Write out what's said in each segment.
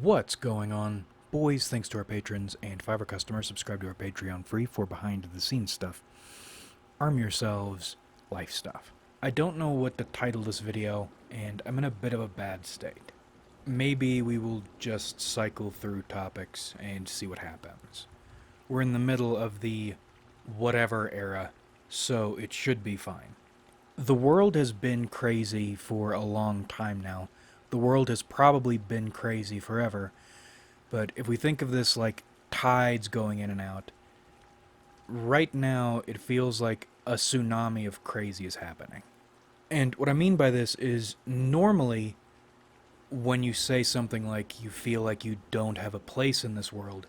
What's going on? Boys, thanks to our patrons and Fiverr customers, subscribe to our Patreon free for behind the scenes stuff. Arm yourselves, life stuff. I don't know what to title this video, and I'm in a bit of a bad state. Maybe we will just cycle through topics and see what happens. We're in the middle of the whatever era, so it should be fine. The world has been crazy for a long time now. The world has probably been crazy forever. But if we think of this like tides going in and out, right now it feels like a tsunami of crazy is happening. And what I mean by this is normally when you say something like you feel like you don't have a place in this world,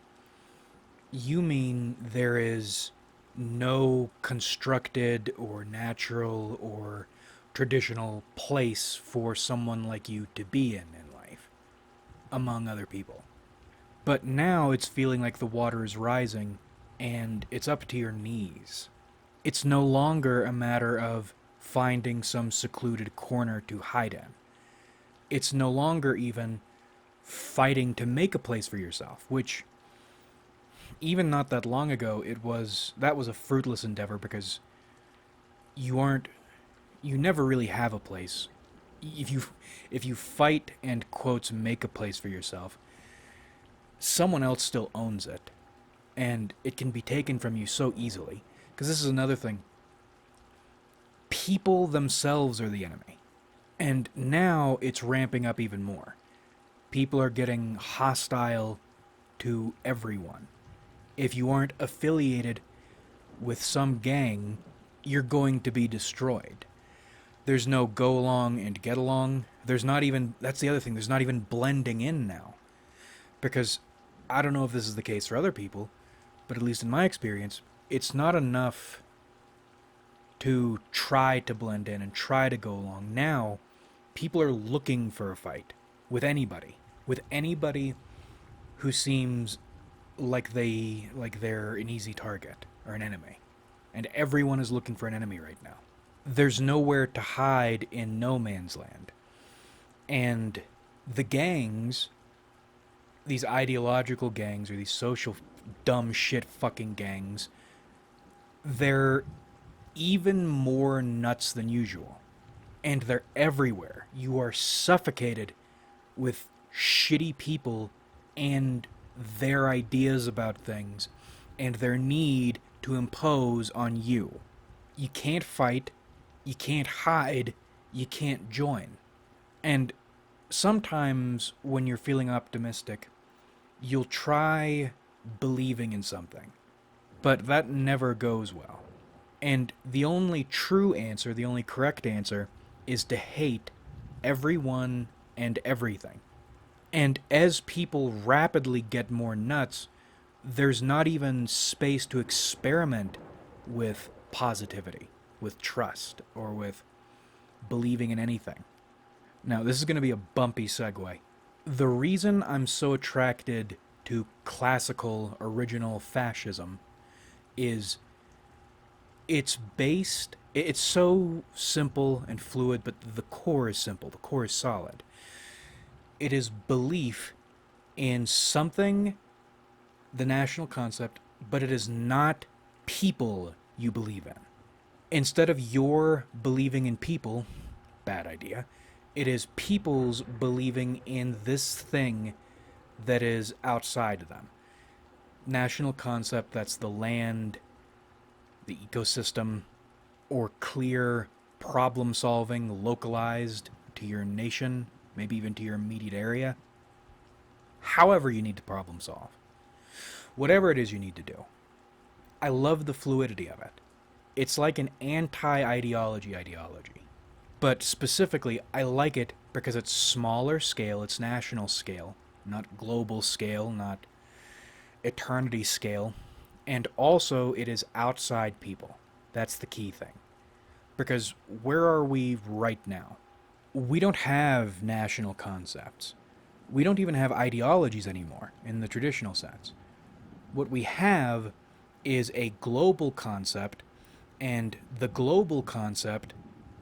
you mean there is no constructed or natural or traditional place for someone like you to be in life, among other people. But now it's feeling like the water is rising and it's up to your knees. It's no longer a matter of finding some secluded corner to hide in. It's no longer even fighting to make a place for yourself, which even not that long ago that was a fruitless endeavor because you never really have a place. If you fight and quotes make a place for yourself, someone else still owns it, and it can be taken from you so easily. Because this is another thing. People themselves are the enemy. And now it's ramping up even more. People are getting hostile to everyone. If you aren't affiliated with some gang, you're going to be destroyed. There's no go along and get along. There's not even, that's the other thing, there's not even blending in now. Because I don't know if this is the case for other people, but at least in my experience, it's not enough to try to blend in and try to go along. Now, people are looking for a fight with anybody who seems like they're an easy target or an enemy. And everyone is looking for an enemy right now. There's nowhere to hide in no man's land. And the gangs, these ideological gangs or these social dumb shit fucking gangs, they're even more nuts than usual. And they're everywhere. You are suffocated with shitty people and their ideas about things and their need to impose on you. You can't fight, you can't hide, you can't join. And sometimes when you're feeling optimistic, you'll try believing in something, but that never goes well. And the only true answer, the only correct answer, is to hate everyone and everything. And as people rapidly get more nuts, there's not even space to experiment with positivity, with trust, or with believing in anything. Now, this is going to be a bumpy segue. The reason I'm so attracted to classical original fascism is it's so simple and fluid, but the core is simple, the core is solid. It is belief in something, the national concept, but it is not people you believe in. Instead of your believing in people, bad idea, it is people's believing in this thing that is outside of them. National concept, that's the land, the ecosystem, or clear problem solving localized to your nation, maybe even to your immediate area. However you need to problem solve. Whatever it is you need to do. I love the fluidity of it. It's like an anti-ideology ideology. But specifically, I like it because it's smaller scale, it's national scale, not global scale, not eternity scale. And also, it is outside people. That's the key thing. Because where are we right now? We don't have national concepts. We don't even have ideologies anymore in the traditional sense. What we have is a global concept, and the global concept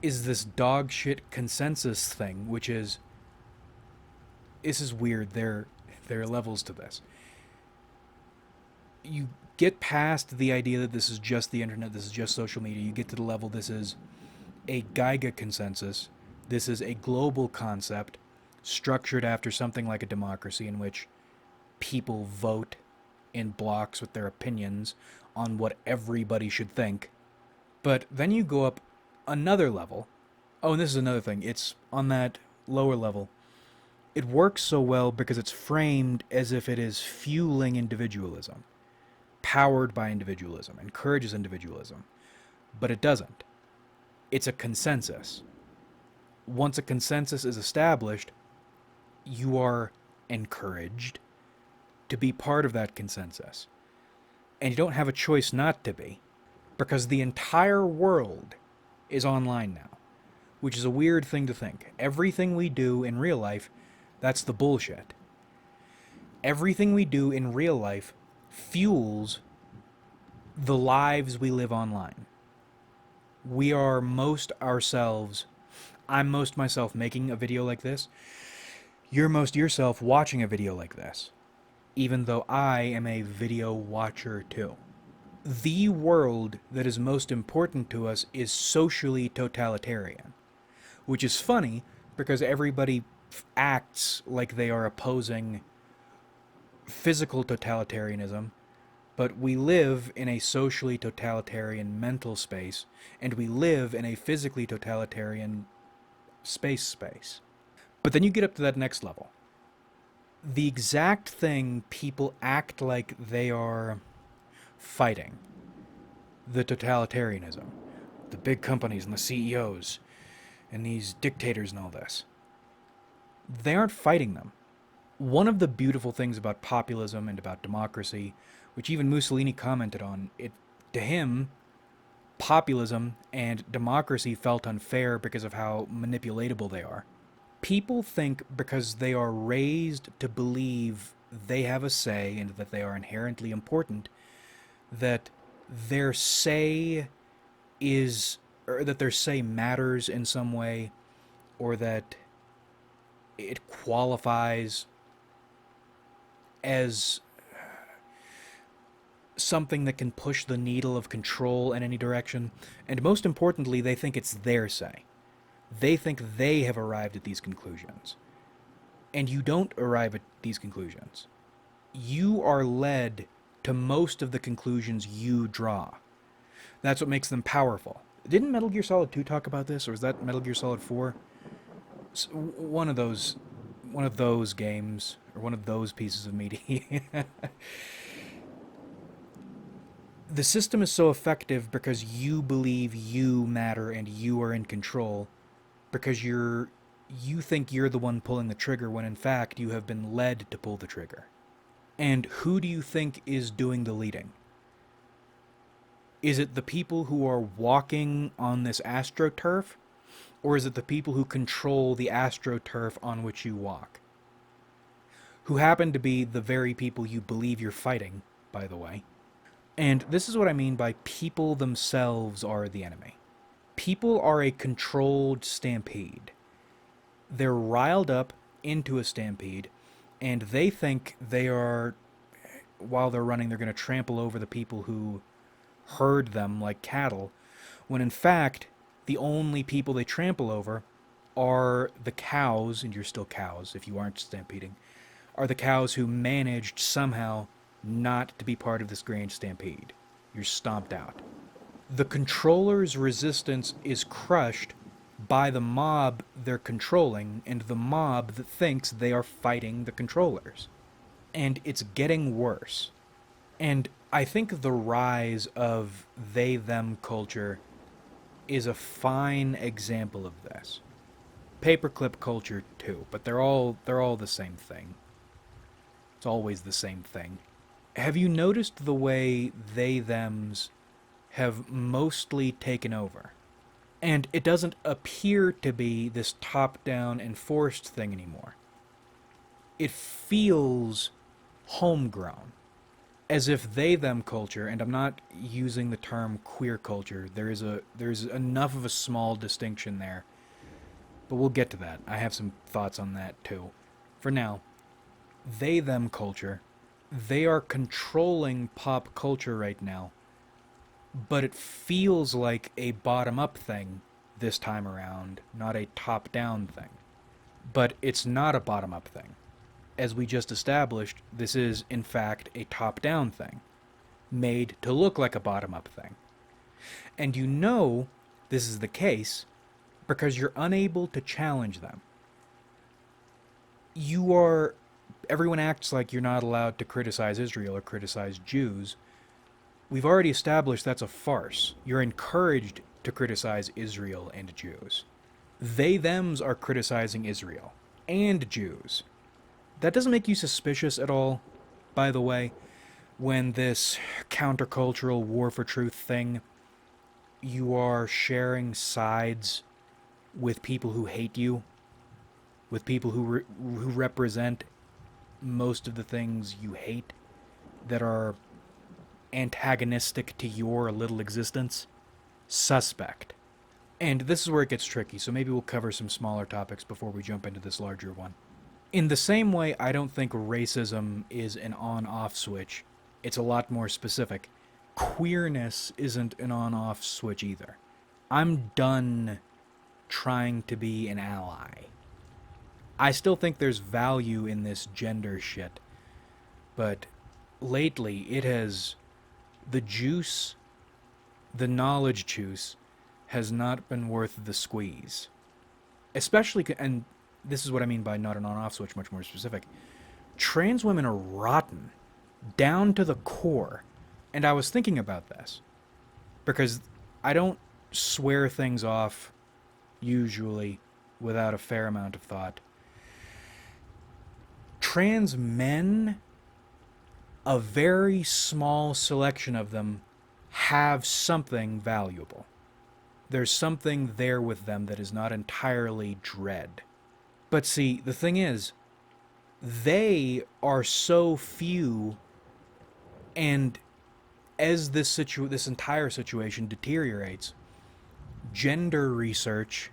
is this dog shit consensus thing, which is, this is weird. there are levels to this. You get past the idea that this is just the internet, this is just social media. You get to the level this is a Geiger consensus. This is a global concept structured after something like a democracy in which people vote in blocks with their opinions on what everybody should think. But then you go up another level. Oh, and this is another thing. It's on that lower level. It works so well because it's framed as if it is fueling individualism, powered by individualism, encourages individualism. But it doesn't. It's a consensus. Once a consensus is established, you are encouraged to be part of that consensus. And you don't have a choice not to be, because the entire world is online now, which is a weird thing to think. Everything we do in real life, that's the bullshit. Everything we do in real life fuels the lives we live online. We are most ourselves. I'm most myself making a video like this. You're most yourself watching a video like this, even though I am a video watcher too. The world that is most important to us is socially totalitarian, which is funny because everybody acts like they are opposing physical totalitarianism, but we live in a socially totalitarian mental space, and we live in a physically totalitarian space. But then you get up to that next level. The exact thing people act like they are fighting, the totalitarianism, the big companies and the CEOs, and these dictators and all this, they aren't fighting them. One of the beautiful things about populism and about democracy, which even Mussolini commented on, to him, populism and democracy felt unfair because of how manipulatable they are. People think because they are raised to believe they have a say and that they are inherently important, that their say is, or that their say matters in some way, or that it qualifies as something that can push the needle of control in any direction. And most importantly, they think it's their say. They think they have arrived at these conclusions. And you don't arrive at these conclusions. You are led to most of the conclusions you draw. That's what makes them powerful. Didn't Metal Gear Solid 2 talk about this, or was that Metal Gear Solid 4? One of those games, or one of those pieces of media. The system is so effective because you believe you matter and you are in control, because you think you're the one pulling the trigger when in fact you have been led to pull the trigger. And who do you think is doing the leading? Is it the people who are walking on this astroturf? Or is it the people who control the astroturf on which you walk? Who happen to be the very people you believe you're fighting, by the way. And this is what I mean by people themselves are the enemy. People are a controlled stampede. They're riled up into a stampede, and they think they are, while they're running, they're going to trample over the people who herd them like cattle, when in fact, the only people they trample over are the cows, and you're still cows if you aren't stampeding, are the cows who managed somehow not to be part of this grand stampede. You're stomped out. The controller's resistance is crushed by the mob they're controlling and the mob that thinks they are fighting the controllers. And it's getting worse. And I think the rise of they-them culture is a fine example of this. Paperclip culture too, but they're all the same thing. It's always the same thing. Have you noticed the way they-thems have mostly taken over? And it doesn't appear to be this top-down enforced thing anymore. It feels homegrown, as if they-them culture, and I'm not using the term queer culture, there's enough of a small distinction there, but we'll get to that. I have some thoughts on that too. For now, they them culture. They are controlling pop culture right now, but it feels like a bottom up thing this time around, not a top down thing. But it's not a bottom up thing. As we just established, this is, in fact, a top down thing, made to look like a bottom up thing. And you know this is the case because you're unable to challenge them. You are. Everyone acts like you're not allowed to criticize Israel or criticize Jews. We've already established that's a farce. You're encouraged to criticize Israel and Jews. They thems are criticizing Israel and Jews. That doesn't make you suspicious at all, by the way, when this countercultural war for truth thing, you are sharing sides with people who hate you, with people who represent most of the things you hate, that are antagonistic to your little existence. Suspect. And this is where it gets tricky, so maybe we'll cover some smaller topics before we jump into this larger one. In the same way, I don't think racism is an on-off switch. It's a lot more specific. Queerness isn't an on-off switch either. I'm done trying to be an ally. I still think there's value in this gender shit, but lately it has... the juice, the knowledge juice, has not been worth the squeeze. Especially, and this is what I mean by not an on-off switch, much more specific. Trans women are rotten, down to the core. And I was thinking about this, because I don't swear things off, usually, without a fair amount of thought. Trans men, a very small selection of them, have something valuable. There's something there with them that is not entirely dread. But see, the thing is, they are so few, and as this entire situation deteriorates, gender research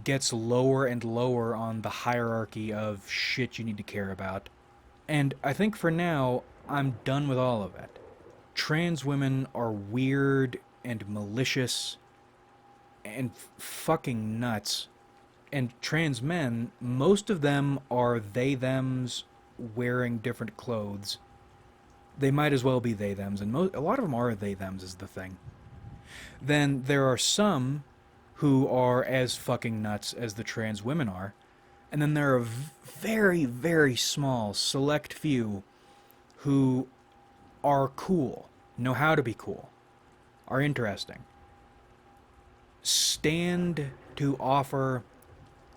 gets lower and lower on the hierarchy of shit you need to care about. And I think for now, I'm done with all of it. Trans women are weird and malicious and fucking nuts. And trans men, most of them are they-thems wearing different clothes. They might as well be they-thems, and a lot of them are they-thems is the thing. Then there are some who are as fucking nuts as the trans women are, and then there are very, very small, select few who are cool, know how to be cool, are interesting, stand to offer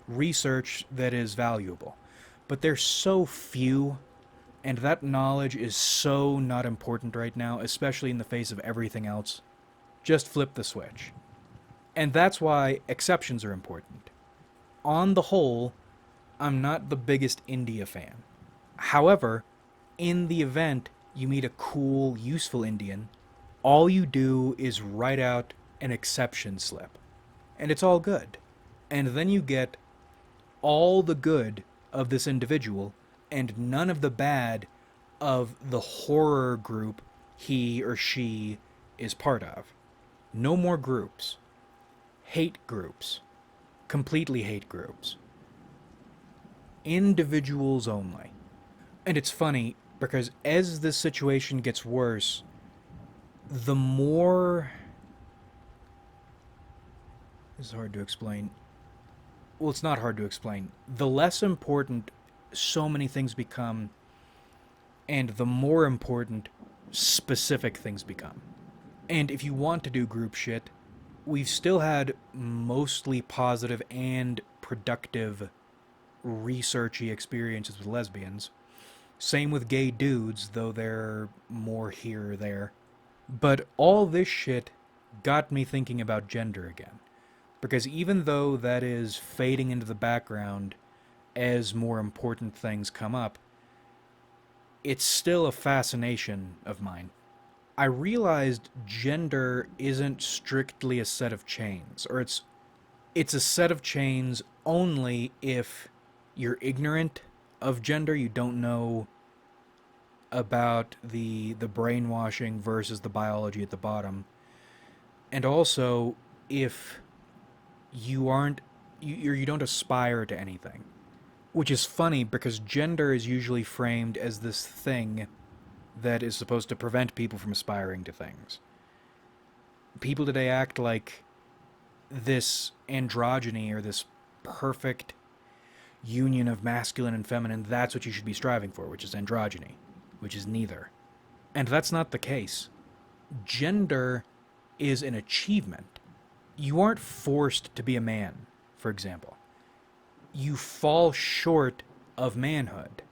research that is valuable. But they're so few, and that knowledge is so not important right now, especially in the face of everything else. Just flip the switch. And that's why exceptions are important. On the whole, I'm not the biggest India fan. However, in the event you meet a cool, useful Indian, all you do is write out an exception slip. And it's all good. And then you get all the good of this individual and none of the bad of the horror group he or she is part of. No more groups. Hate groups. Completely hate groups. Individuals only. And it's funny, because as this situation gets worse, the more... This is hard to explain. Well, it's not hard to explain. The less important so many things become, and the more important specific things become. And if you want to do group shit, we've still had mostly positive and productive researchy experiences with lesbians. Same with gay dudes, though they're more here or there. But all this shit got me thinking about gender again. Because even though that is fading into the background as more important things come up, it's still a fascination of mine. I realized gender isn't strictly a set of chains, or it's a set of chains only if you're ignorant of gender. You don't know about the brainwashing versus the biology at the bottom. And also, if you aren't you don't aspire to anything, which is funny because gender is usually framed as this thing that is supposed to prevent people from aspiring to things. People today act like this androgyny or this perfect union of masculine and feminine, that's what you should be striving for, which is androgyny, which is neither. And that's not the case. Gender is an achievement. You aren't forced to be a man, for example. You fall short of manhood.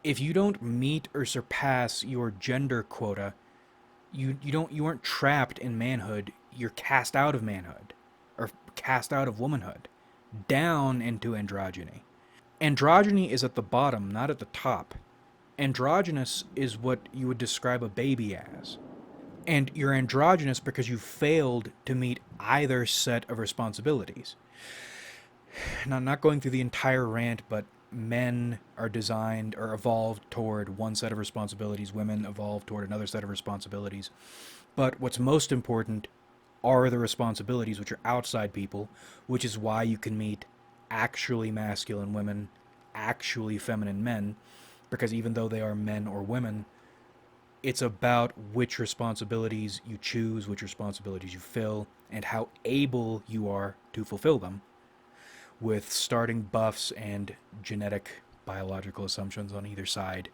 If you don't meet or surpass your gender quota, you aren't trapped in manhood, you're cast out of manhood or cast out of womanhood, down into androgyny. Androgyny is at the bottom, not at the top. Androgynous is what you would describe a baby as. And you're androgynous because you failed to meet either set of responsibilities. Now, I'm not going through the entire rant, but men are designed or evolved toward one set of responsibilities, women evolved toward another set of responsibilities. But what's most important are the responsibilities which are outside people, which is why you can meet actually masculine women, actually feminine men, because even though they are men or women, it's about which responsibilities you choose, which responsibilities you fill, and how able you are to fulfill them, with starting buffs and genetic biological assumptions on either side.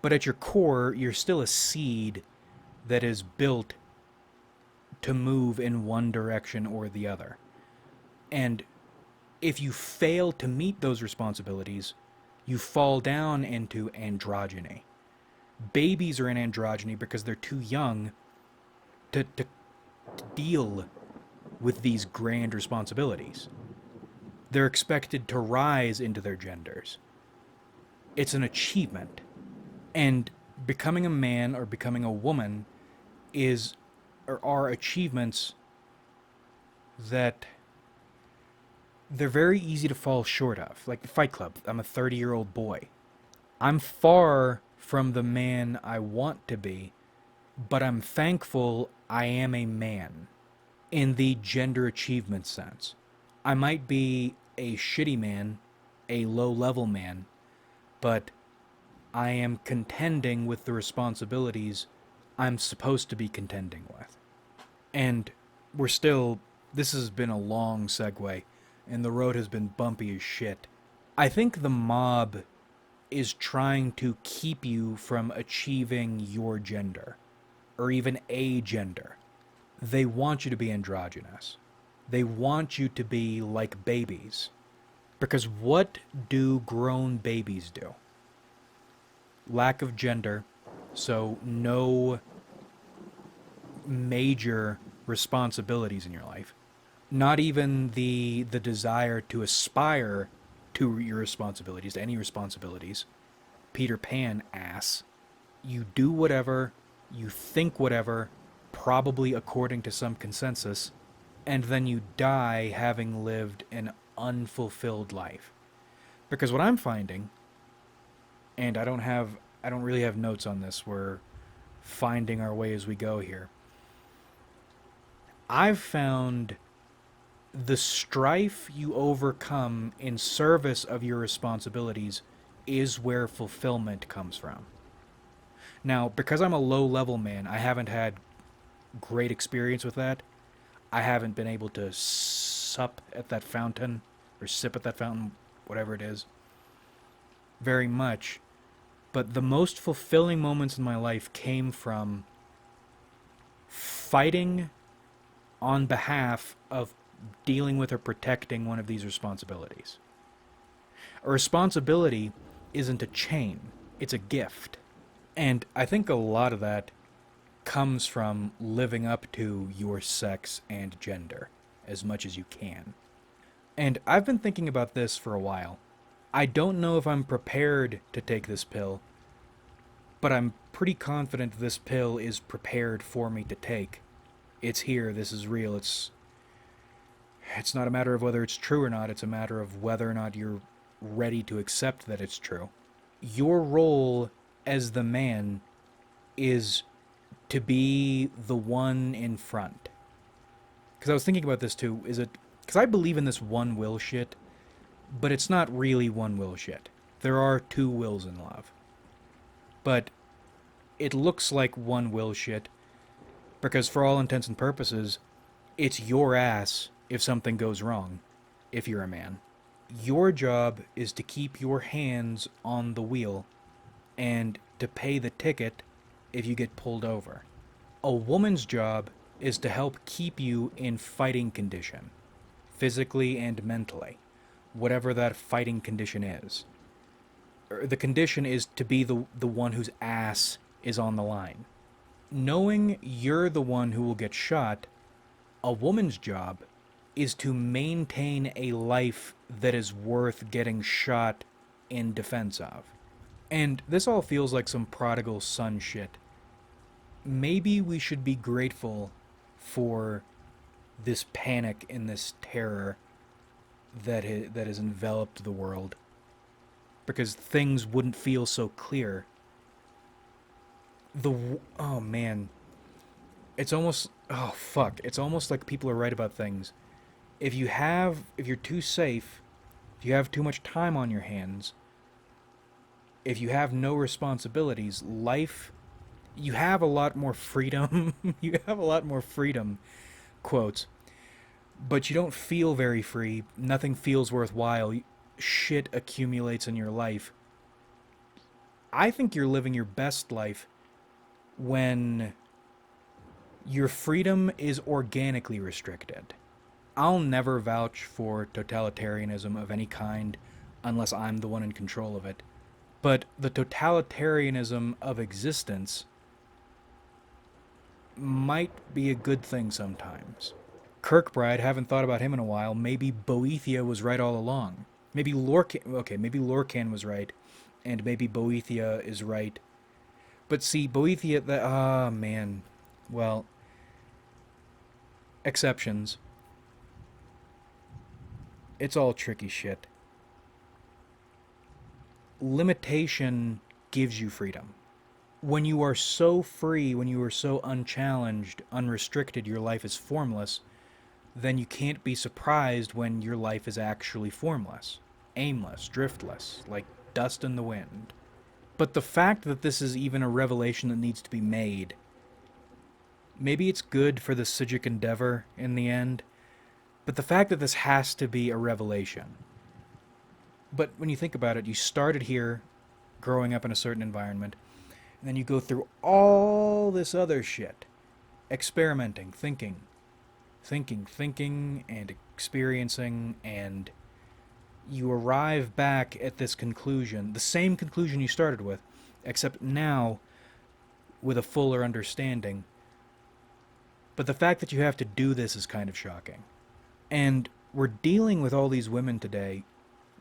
But at your core, you're still a seed that is built to move in one direction or the other. And if you fail to meet those responsibilities, you fall down into androgyny. Babies are in androgyny because they're too young to deal with these grand responsibilities. They're expected to rise into their genders. It's an achievement. And becoming a man or becoming a woman are achievements that they're very easy to fall short of. Like the Fight Club, I'm a 30-year-old boy. I'm far from the man I want to be, but I'm thankful I am a man in the gender achievement sense. I might be a shitty man, a low-level man, but I am contending with the responsibilities I'm supposed to be contending with. And this has been a long segue, and the road has been bumpy as shit. I think the mob is trying to keep you from achieving your gender, or even a gender. They want you to be androgynous. They want you to be like babies. Because what do grown babies do? Lack of gender, so no major responsibilities in your life. Not even the desire to aspire to your responsibilities, to any responsibilities. Peter Pan ass. You do whatever, you think whatever, probably according to some consensus, and then you die having lived an unfulfilled life. Because what I'm finding, and I don't really have notes on this, we're finding our way as we go here. I've found the strife you overcome in service of your responsibilities is where fulfillment comes from. Now, because I'm a low-level man, I haven't had great experience with that. I haven't been able to sup at that fountain, or sip at that fountain, whatever it is, very much. But the most fulfilling moments in my life came from fighting on behalf of dealing with or protecting one of these responsibilities. A responsibility isn't a chain, it's a gift. And I think a lot of that comes from living up to your sex and gender as much as you can. And I've been thinking about this for a while. I don't know if I'm prepared to take this pill, but I'm pretty confident this pill is prepared for me to take. It's here, this is real, it's not a matter of whether it's true or not, it's a matter of whether or not you're ready to accept that it's true. Your role as the man is to be the one in front. Because I was thinking about this too. Is it. Because I believe in this one will shit, but it's not really one will shit. There are two wills in love. But it looks like one will shit because, for all intents and purposes, it's your ass if something goes wrong, if you're a man. Your job is to keep your hands on the wheel and to pay the ticket if you get pulled over. A woman's job is to help keep you in fighting condition, physically and mentally, whatever that fighting condition is. The condition is to be the one whose ass is on the line. Knowing you're the one who will get shot, a woman's job is to maintain a life that is worth getting shot in defense of. And this all feels like some prodigal son shit. Maybe we should be grateful for this panic and this terror that has enveloped the world, because things wouldn't feel so clear. Oh man, it's almost, oh fuck, it's almost like people are right about things. If you're too safe, if you have too much time on your hands, if you have no responsibilities, life, you have a lot more freedom. You have a lot more freedom, quotes, but you don't feel very free. Nothing feels worthwhile. Shit accumulates in your life. I think you're living your best life when your freedom is organically restricted. I'll never vouch for totalitarianism of any kind unless I'm the one in control of it. But the totalitarianism of existence might be a good thing sometimes. Kirkbride, haven't thought about him in a while. Maybe Boethia was right all along. Maybe Lorcan was right, and maybe Boethia is right. But see, Boethia, man. Well, exceptions. It's all tricky shit. Limitation gives you freedom. When you are so free, when you are so unchallenged, unrestricted, your life is formless, then you can't be surprised when your life is actually formless, aimless, driftless, like dust in the wind. But the fact that this is even a revelation that needs to be made, maybe it's good for the Sijic endeavor in the end, but the fact that this has to be a revelation. But when you think about it, you started here, growing up in a certain environment, and then you go through all this other shit, experimenting, thinking, and experiencing, and you arrive back at this conclusion, the same conclusion you started with, except now with a fuller understanding. But the fact that you have to do this is kind of shocking. And we're dealing with all these women today.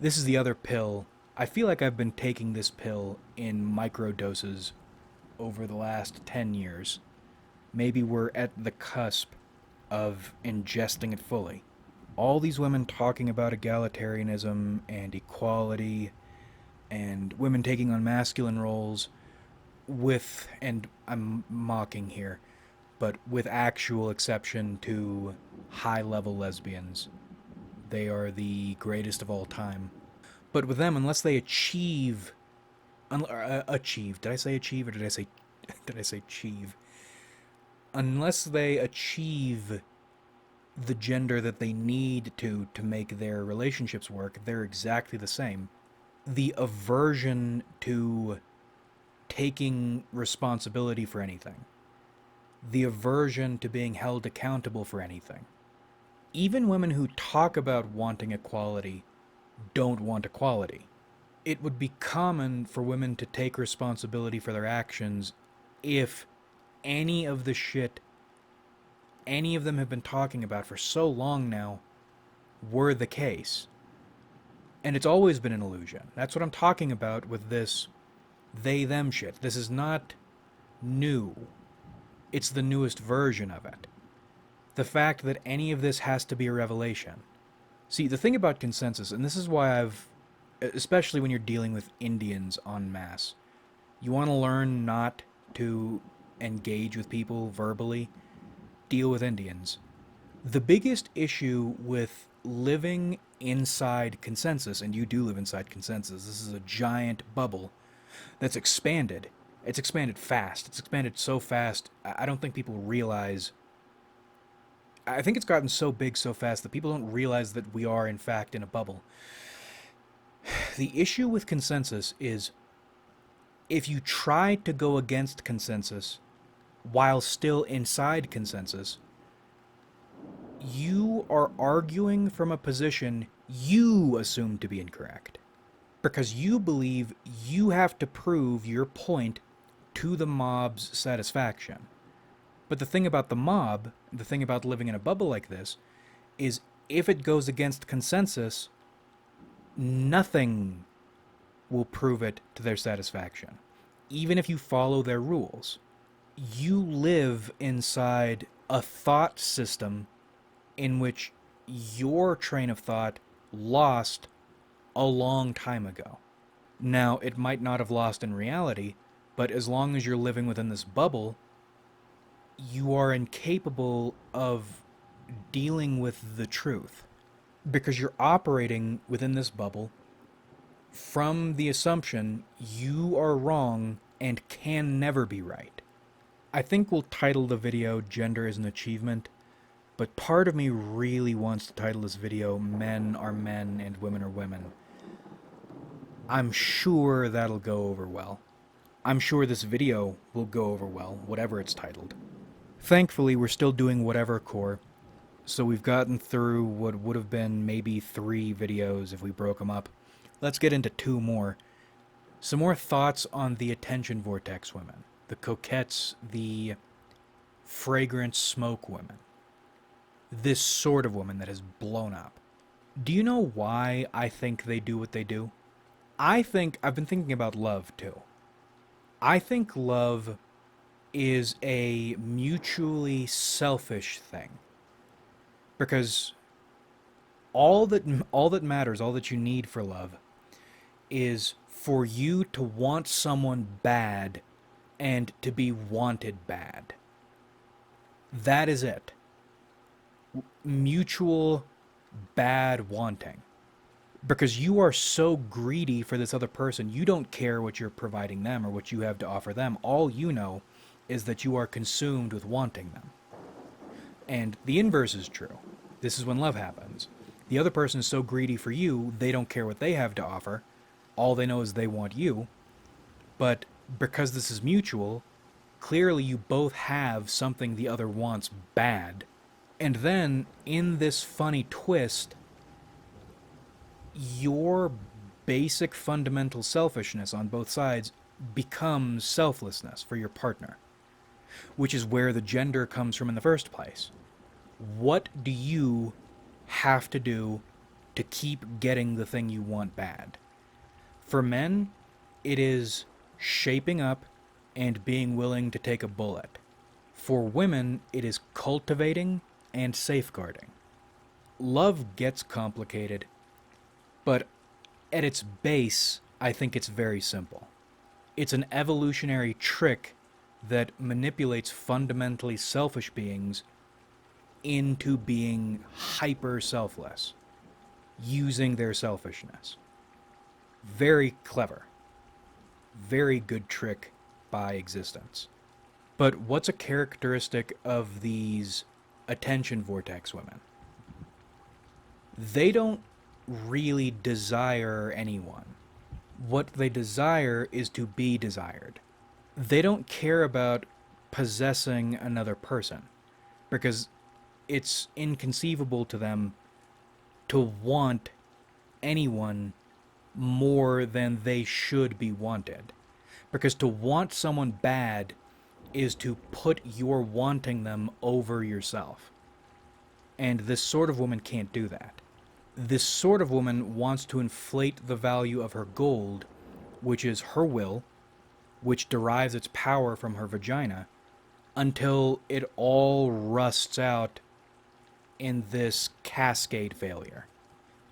This is the other pill. I feel like I've been taking this pill in micro doses over the last 10 years. Maybe we're at the cusp of ingesting it fully. All these women talking about egalitarianism and equality and women taking on masculine roles with, and I'm mocking here, but with actual exception to high-level lesbians. They are the greatest of all time. But with them, unless they achieve... achieve. Did I say achieve or did I say achieve? Unless they achieve the gender that they need to make their relationships work, they're exactly the same. The aversion to taking responsibility for anything. The aversion to being held accountable for anything. Even women who talk about wanting equality don't want equality. It would be common for women to take responsibility for their actions if any of the shit any of them have been talking about for so long now were the case. And it's always been an illusion. That's what I'm talking about with this they-them shit. This is not new. It's the newest version of it. The fact that any of this has to be a revelation. See, the thing about consensus, and this is why I've especially when you're dealing with Indians en masse. You want to learn not to engage with people verbally, deal with Indians. The biggest issue with living inside consensus, and you do live inside consensus, this is a giant bubble that's expanded. It's expanded fast. It's expanded so fast, I don't think people realize. I think it's gotten so big so fast that people don't realize that we are, in fact, in a bubble. The issue with consensus is if you try to go against consensus while still inside consensus, you are arguing from a position you assume to be incorrect. Because you believe you have to prove your point to the mob's satisfaction. But the thing about the mob, the thing about living in a bubble like this, is if it goes against consensus, nothing will prove it to their satisfaction. Even if you follow their rules, you live inside a thought system in which your train of thought lost a long time ago. Now, it might not have lost in reality, but as long as you're living within this bubble, you are incapable of dealing with the truth because you're operating within this bubble from the assumption you are wrong and can never be right. I think we'll title the video Gender is an Achievement, but part of me really wants to title this video Men Are Men and Women Are Women. I'm sure that'll go over well. I'm sure this video will go over well, whatever it's titled. Thankfully, we're still doing whatever core, so we've gotten through what would have been maybe 3 videos if we broke them up. Let's get into 2 more. Some more thoughts on the attention vortex women, the coquettes, the fragrant smoke women. This sort of woman that has blown up. Do you know why I think they do what they do? I've been thinking about love too. I think love is a mutually selfish thing. Because all that matters, all that you need for love is for you to want someone bad and to be wanted bad. That is it. Mutual bad wanting. Because you are so greedy for this other person, you don't care what you're providing them or what you have to offer them. All you know is that you are consumed with wanting them. And the inverse is true. This is when love happens. The other person is so greedy for you, they don't care what they have to offer. All they know is they want you. But because this is mutual, clearly you both have something the other wants bad. And then, in this funny twist, your basic fundamental selfishness on both sides becomes selflessness for your partner, which is where the gender comes from in the first place. What do you have to do to keep getting the thing you want bad? For men, it is shaping up and being willing to take a bullet. For women, it is cultivating and safeguarding. Love gets complicated, but at its base, I think it's very simple. It's an evolutionary trick that manipulates fundamentally selfish beings into being hyper selfless, using their selfishness. Very clever. Very good trick by existence. But what's a characteristic of these attention vortex women? They don't really desire anyone. What they desire is to be desired. They don't care about possessing another person because it's inconceivable to them to want anyone more than they should be wanted. Because to want someone bad is to put your wanting them over yourself. And this sort of woman can't do that. This sort of woman wants to inflate the value of her gold, which is her will, which derives its power from her vagina, until it all rusts out in this cascade failure.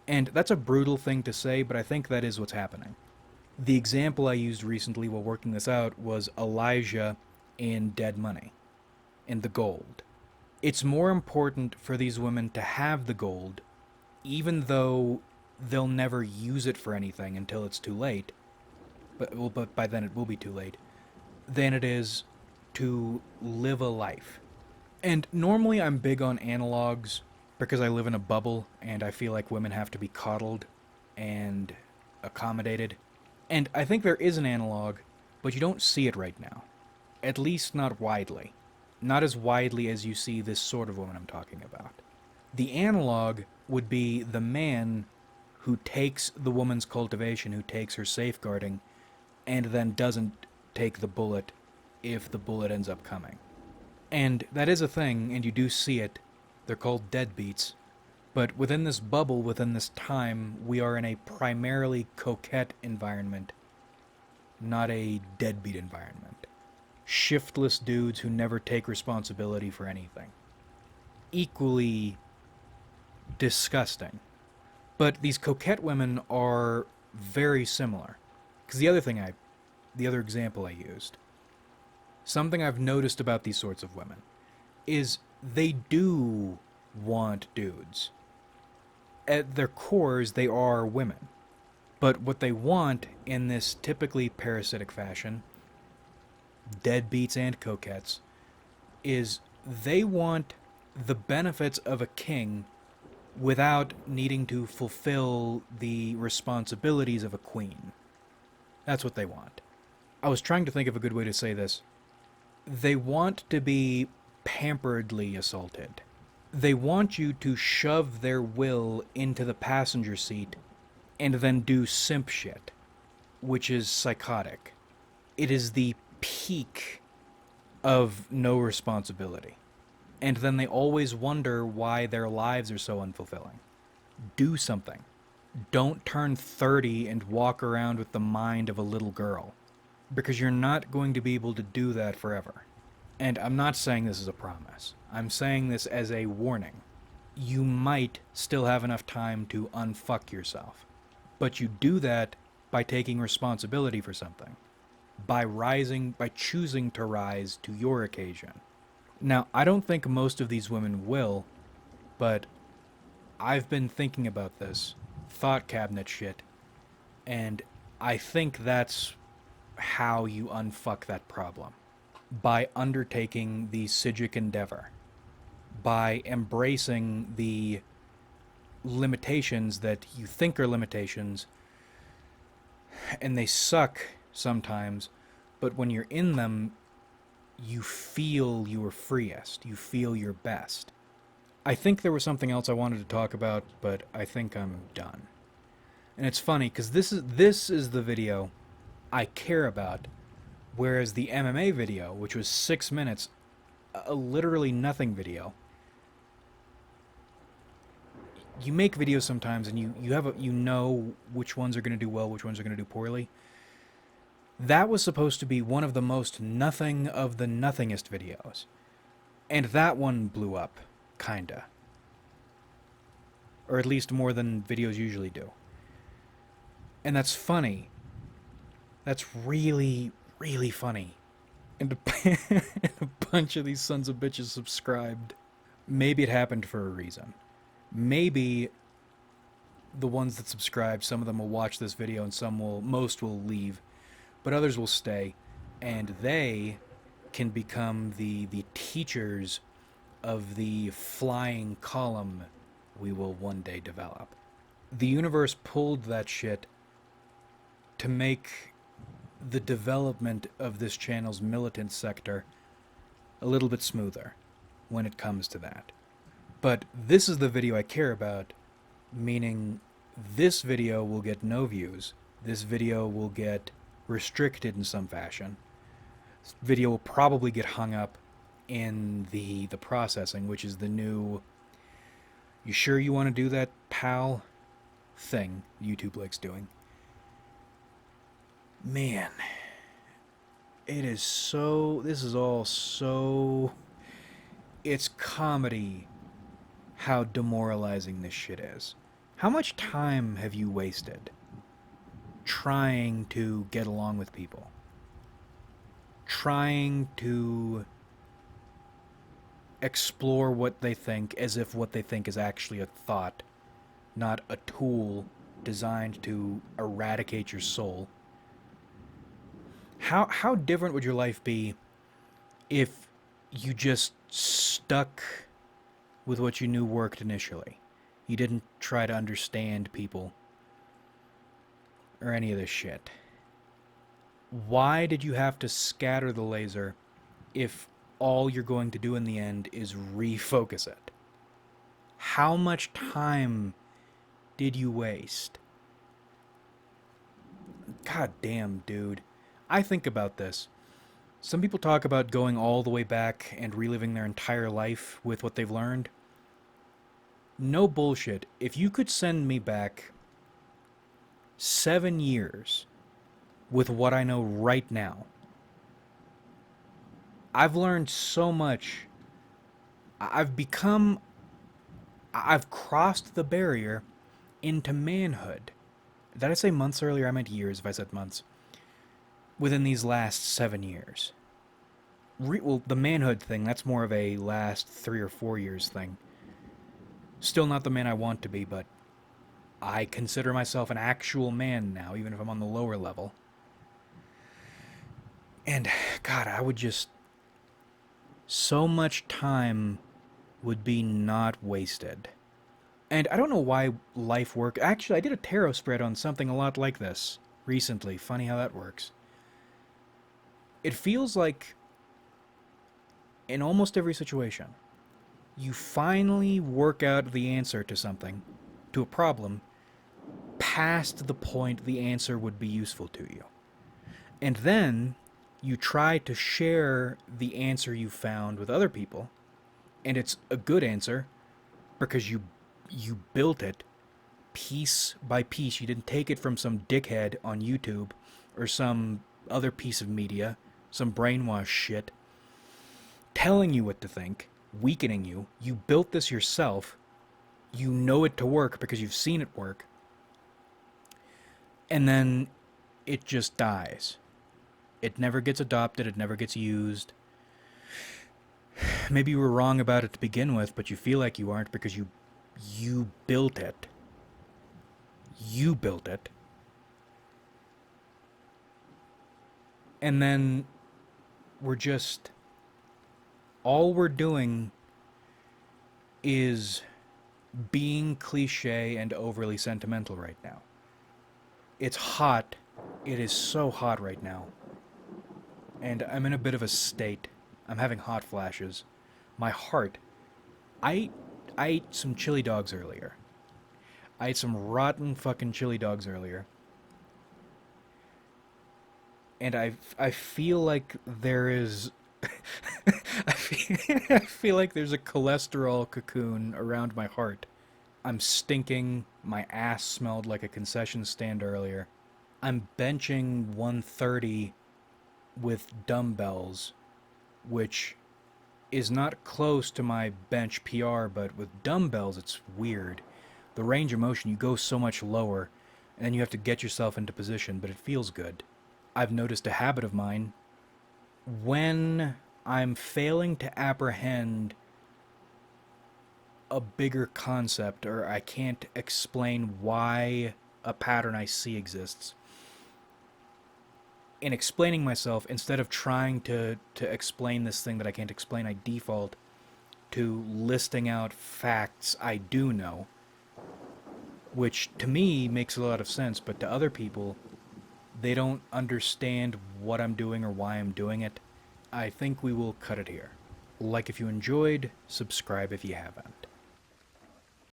And that's a brutal thing to say, but I think that is what's happening. The example I used recently while working this out was Elijah in Dead Money, in the gold. It's more important for these women to have the gold, even though they'll never use it for anything until it's too late. But by then it will be too late. Than it is to live a life. And normally I'm big on analogs because I live in a bubble and I feel like women have to be coddled and accommodated. And I think there is an analog, but you don't see it right now. At least not widely. Not as widely as you see this sort of woman I'm talking about. The analog would be the man who takes the woman's cultivation, who takes her safeguarding, and then doesn't take the bullet if the bullet ends up coming. And that is a thing, and you do see it. They're called deadbeats. But within this bubble, within this time, we are in a primarily coquette environment, not a deadbeat environment. Shiftless dudes who never take responsibility for anything. Equally disgusting. But these coquette women are very similar. Because the other example I used, something I've noticed about these sorts of women is they do want dudes. At their cores, they are women. But what they want in this typically parasitic fashion, deadbeats and coquettes, is they want the benefits of a king without needing to fulfill the responsibilities of a queen. That's what they want. I was trying to think of a good way to say this. They want to be pamperedly assaulted. They want you to shove their will into the passenger seat and then do simp shit, which is psychotic. It is the peak of no responsibility. And then they always wonder why their lives are so unfulfilling. Do something. Don't turn 30 and walk around with the mind of a little girl, because you're not going to be able to do that forever. And I'm not saying this is a promise. I'm saying this as a warning. You might still have enough time to unfuck yourself, but you do that by taking responsibility for something, by choosing to rise to your occasion. Now, I don't think most of these women will, but I've been thinking about this thought cabinet shit, and I think that's how you unfuck that problem. By undertaking the Sijic endeavor. By embracing the limitations that you think are limitations, and they suck sometimes, but when you're in them, you feel your freest, you feel your best. I think there was something else I wanted to talk about, but I think I'm done. And it's funny, because this is the video I care about, whereas the MMA video, which was 6 minutes, a literally nothing video. You make videos sometimes, and you know which ones are going to do well, which ones are going to do poorly. That was supposed to be one of the most nothing of the nothingest videos. And that one blew up, kinda. Or at least more than videos usually do. And that's funny. That's really, really funny. And a bunch of these sons of bitches subscribed. Maybe it happened for a reason. Maybe the ones that subscribe, some of them will watch this video and most will leave. But others will stay, and they can become the teachers of the flying column we will one day develop. The universe pulled that shit to make the development of this channel's militant sector a little bit smoother when it comes to that. But this is the video I care about, meaning this video will get no views. This video will get restricted in some fashion. This video will probably get hung up in the processing, which is the new "you sure you want to do that, pal?" thing YouTube likes doing. Man, this is all so, it's comedy how demoralizing this shit is. How much time have you wasted trying to get along with people? Trying to explore what they think as if what they think is actually a thought, not a tool designed to eradicate your soul. How different would your life be if you just stuck with what you knew worked initially? You didn't try to understand people or any of this shit. Why did you have to scatter the laser if all you're going to do in the end is refocus it? How much time did you waste? God damn, dude. I think about this. Some people talk about going all the way back and reliving their entire life with what they've learned. No bullshit. If you could send me back 7 years with what I know right now, I've learned so much. I've become. I've crossed the barrier into manhood. Did I say months earlier? I meant years if I said months. Within these last 7 years. Well, the manhood thing, that's more of a last 3 or 4 years thing. Still not the man I want to be, but I consider myself an actual man now, even if I'm on the lower level. And, God, I would just. So much time would be not wasted. And I don't know why life works. Actually, I did a tarot spread on something a lot like this recently. Funny how that works. It feels like in almost every situation, you finally work out the answer to something, to a problem, past the point the answer would be useful to you. And then you try to share the answer you found with other people, and it's a good answer because you built it piece by piece. You didn't take it from some dickhead on YouTube or some other piece of media, some brainwash shit, telling you what to think, weakening you. You built this yourself. You know it to work because you've seen it work. And then it just dies. It never gets adopted. It never gets used. Maybe you were wrong about it to begin with, but you feel like you aren't because you built it. You built it. And then we're just. All we're doing is being cliche and overly sentimental right now. It's hot. It is so hot right now. And I'm in a bit of a state. I'm having hot flashes. My heart. I ate some chili dogs earlier. I ate some rotten fucking chili dogs earlier. And I feel like there is I feel like there's a cholesterol cocoon around my heart. I'm stinking. My ass smelled like a concession stand earlier. I'm benching 130 with dumbbells, which is not close to my bench PR, but with dumbbells, it's weird. The range of motion, you go so much lower, and then you have to get yourself into position, but it feels good. I've noticed a habit of mine. When I'm failing to apprehend a bigger concept, or I can't explain why a pattern I see exists, in explaining myself, instead of trying to explain this thing that I can't explain, I default to listing out facts I do know, which to me makes a lot of sense, but to other people, they don't understand what I'm doing or why I'm doing it. I think we will cut it here. Like if you enjoyed, subscribe if you haven't.